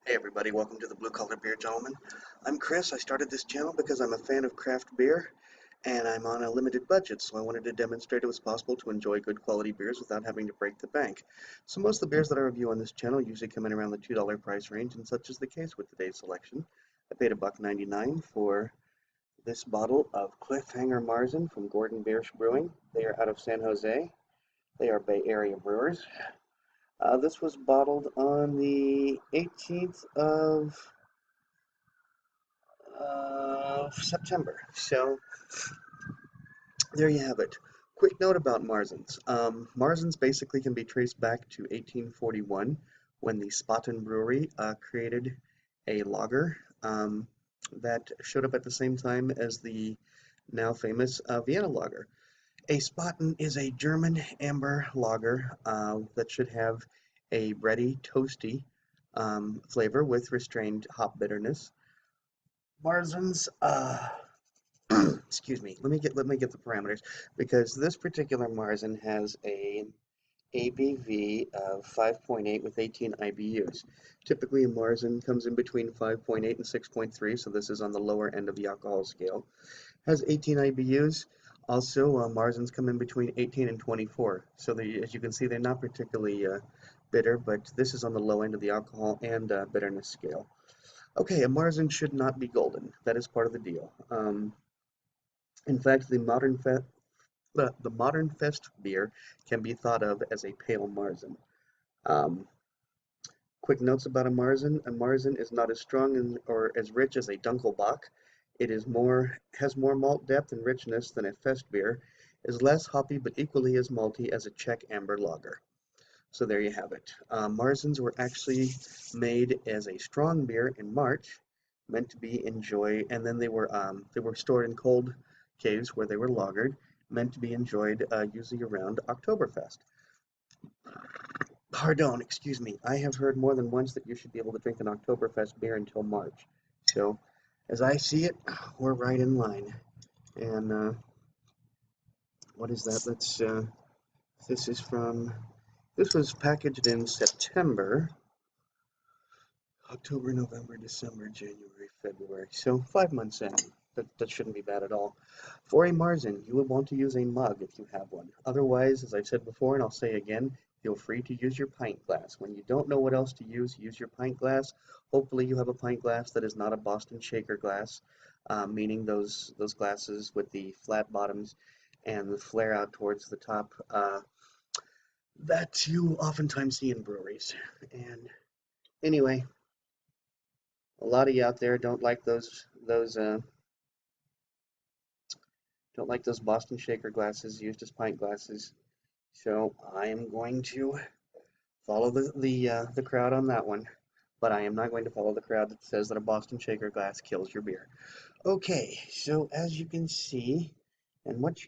Hey everybody, welcome to the Blue Collar Beer Gentleman. I'm Chris. I started this channel because I'm a fan of craft beer and I'm on a limited budget, so I wanted to demonstrate it was possible to enjoy good quality beers without having to break the bank. So most of the beers that I review on this channel usually come in around the $2 price range, and such is the case with today's selection. I paid $1.99 for this bottle of Cliffhanger Marzen from Gordon Biersch Brewing. They are out of San Jose. They are Bay Area brewers. This was bottled on the 18th of September. So there you have it. Quick note about Marzens. Marzens basically can be traced back to 1841 when the Spaten Brewery created a lager that showed up at the same time as the now famous Vienna lager. A Spaten is a German amber lager that should have a bready, toasty flavor with restrained hop bitterness. Marzens, excuse me. Let me get the parameters, because this particular Marzen has a ABV of 5.8 with 18 IBUs. Typically, a Marzen comes in between 5.8 and 6.3, so this is on the lower end of the alcohol scale. Has 18 IBUs. Also, Marzens come in between 18 and 24. So as you can see, they're not particularly bitter, but this is on the low end of the alcohol and bitterness scale. Okay, a Marzen should not be golden. That is part of the deal. In fact, the modern fest beer can be thought of as a pale Marzen. Um, Quick notes about a Marzen. A Marzen is not as strong or as rich as a Dunkelbock. It has more malt depth and richness than a fest beer, is less hoppy but equally as malty as a Czech amber lager. So there you have it. Marzens were actually made as a strong beer in March, meant to be enjoyed, and then they were stored in cold caves where they were lagered, meant to be enjoyed usually around Oktoberfest. Pardon, excuse me. I have heard more than once that you should be able to drink an Oktoberfest beer until March. So, as I see it, we're right in line. And what is that? This was packaged in September, October, November, December, January, February. So 5 months in. That shouldn't be bad at all. For a Marzen, you would want to use a mug if you have one. Otherwise, as I've said before, and I'll say again, feel free to use your pint glass. When you don't know what else to use your pint glass. Hopefully you have a pint glass that is not a Boston shaker glass, meaning those glasses with the flat bottoms and the flare out towards the top that you oftentimes see in breweries. And anyway, a lot of you out there don't like those Boston shaker glasses used as pint glasses. So I am going to follow the crowd on that one, but I am not going to follow the crowd that says that a Boston shaker glass kills your beer. Okay, so as you can see, and what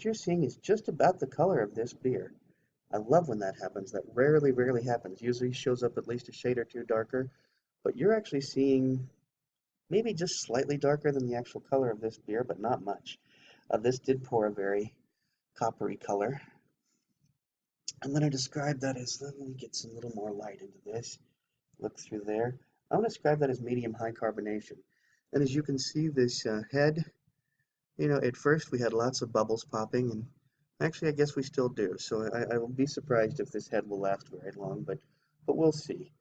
you're seeing is just about the color of this beer. I love when that happens. That rarely happens. Usually shows up at least a shade or two darker, but you're actually seeing maybe just slightly darker than the actual color of this beer, but not much. This did pour a very coppery color. I'm going to describe that as, let me get some little more light into this. Look through there. I'm going to describe that as medium-high carbonation. And as you can see, this head, at first we had lots of bubbles popping, and actually I guess we still do. So I will be surprised if this head will last very long, but we'll see.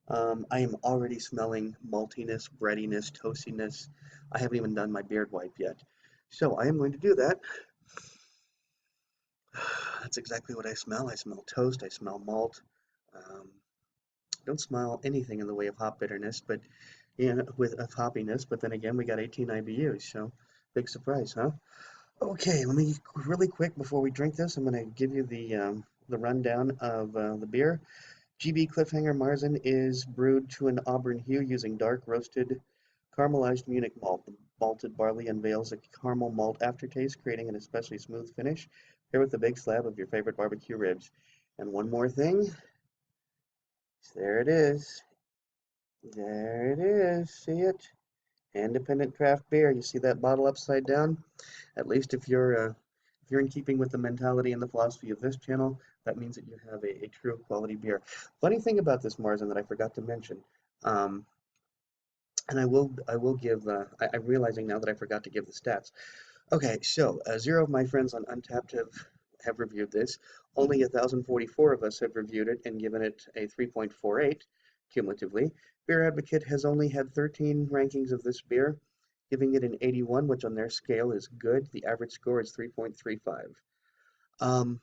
I am already smelling maltiness, breadiness, toastiness. I haven't even done my beard wipe yet. So I am going to do that. That's exactly what I smell. I smell toast, I smell malt. I don't smell anything in the way of hop bitterness, but of hoppiness, but then again, we got 18 IBUs, so big surprise, huh? Okay, let me really quick before we drink this, I'm going to give you the rundown of the beer. GB Cliffhanger Marzen is brewed to an auburn hue using dark roasted caramelized Munich malt. The malted barley unveils a caramel malt aftertaste, creating an especially smooth finish. Pair with a big slab of your favorite barbecue ribs. And one more thing. There it is. There it is. See it? Independent craft beer. You see that bottle upside down? At least if you're in keeping with the mentality and the philosophy of this channel, that means that you have a true quality beer. Funny thing about this Marzen that I forgot to mention, And I will give, I'm realizing now that I forgot to give the stats. Okay, so zero of my friends on Untapped have reviewed this. Only 1,044 of us have reviewed it and given it a 3.48 cumulatively. Beer Advocate has only had 13 rankings of this beer, giving it an 81, which on their scale is good. The average score is 3.35.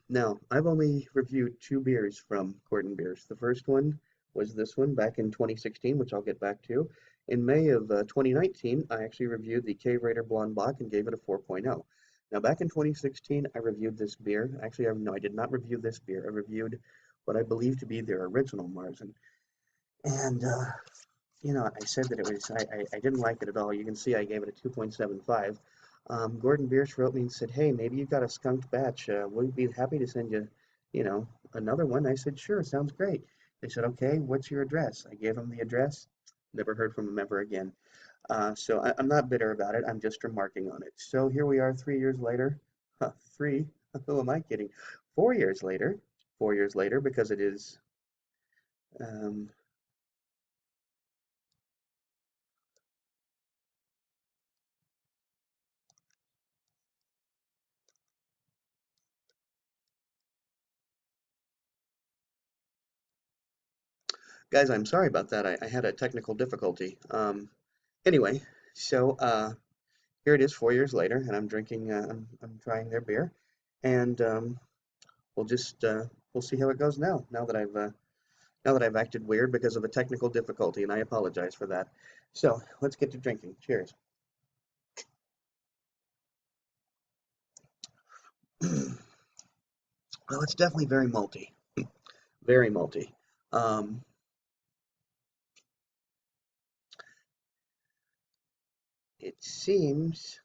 Now, I've only reviewed two beers from Gordon Beers. The first one was this one back in 2016, which I'll get back to. In May of 2019, I actually reviewed the K Raider Blonde Bock and gave it a 4.0. Now, back in 2016, I reviewed this beer. Actually, no, I did not review this beer. I reviewed what I believe to be their original Marzen. And I said that I didn't like it at all. You can see I gave it a 2.75. Gordon Biersch wrote me and said, hey, maybe you've got a skunked batch. We'd be happy to send you, another one. I said, sure, sounds great. They said, okay, what's your address? I gave them the address. Never heard from them ever again. So I'm not bitter about it. I'm just remarking on it. So here we are 3 years later. Huh, three? Who am I kidding? 4 years later. 4 years later, because it is um, guys, I'm sorry about that. I had a technical difficulty. Anyway, so here it is 4 years later, and I'm drinking, I'm trying their beer, and we'll just we'll see how it goes now. Now that I've acted weird because of a technical difficulty, and I apologize for that. So let's get to drinking. Cheers. Well, it's definitely very malty, very malty. Um, it seems.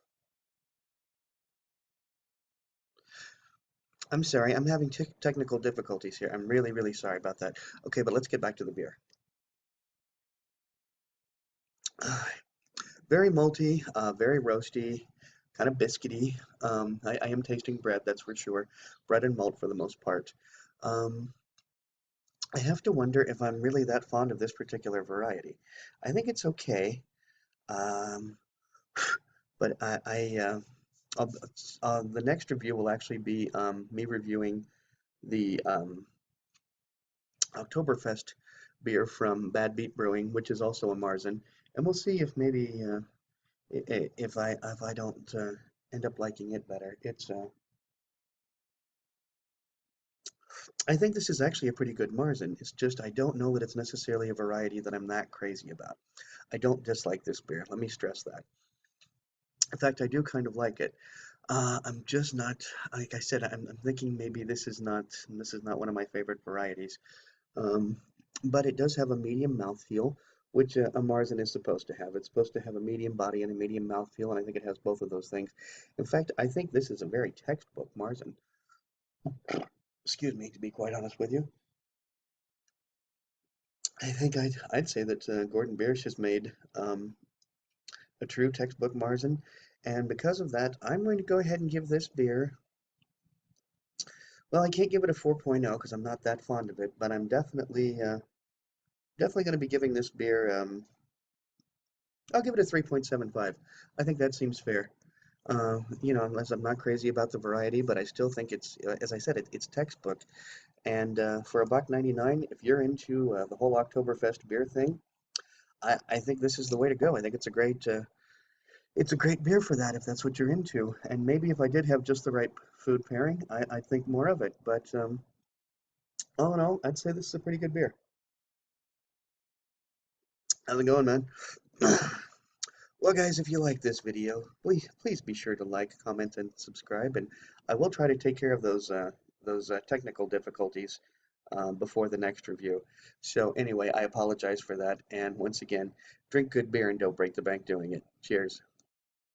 I'm sorry, I'm having technical difficulties here. I'm really, really sorry about that. Okay, but let's get back to the beer. Very malty, very roasty, kind of biscuity. I am tasting bread, that's for sure. Bread and malt for the most part. Um, I have to wonder if I'm really that fond of this particular variety. I think it's okay, um, but I'll, the next review will actually be me reviewing the Oktoberfest beer from Bad Beat Brewing, which is also a Marzen, and we'll see if maybe if I don't end up liking it better. I think this is actually a pretty good Marzen. It's just I don't know that it's necessarily a variety that I'm that crazy about. I don't dislike this beer. Let me stress that. In fact, I do kind of like it. I'm just not, like I said, I'm thinking maybe this is not one of my favorite varieties. Um, but it does have a medium mouthfeel, which a Marzen is supposed to have. It's supposed to have a medium body and a medium mouthfeel, and I think it has both of those things. In fact, I think this is a very textbook Marzen. Excuse me, to be quite honest with you. I think I'd say that Gordon Biersch has made a true textbook Marzen, and because of that, I'm going to go ahead and give this beer. Well, I can't give it a 4.0 because I'm not that fond of it, but I'm definitely going to be giving this beer. I'll give it a 3.75. I think that seems fair. Unless I'm not crazy about the variety, but I still think as I said, it's textbook. And for a buck 99, if you're into the whole Oktoberfest beer thing, I think this is the way to go. I think it's a great beer for that if that's what you're into. And maybe if I did have just the right food pairing, I'd think more of it. But all in all, I'd say this is a pretty good beer. How's it going, man? Well, guys, if you like this video, please be sure to like, comment, and subscribe. And I will try to take care of those technical difficulties before the next review. So anyway, I apologize for that. And once again, drink good beer and don't break the bank doing it. Cheers.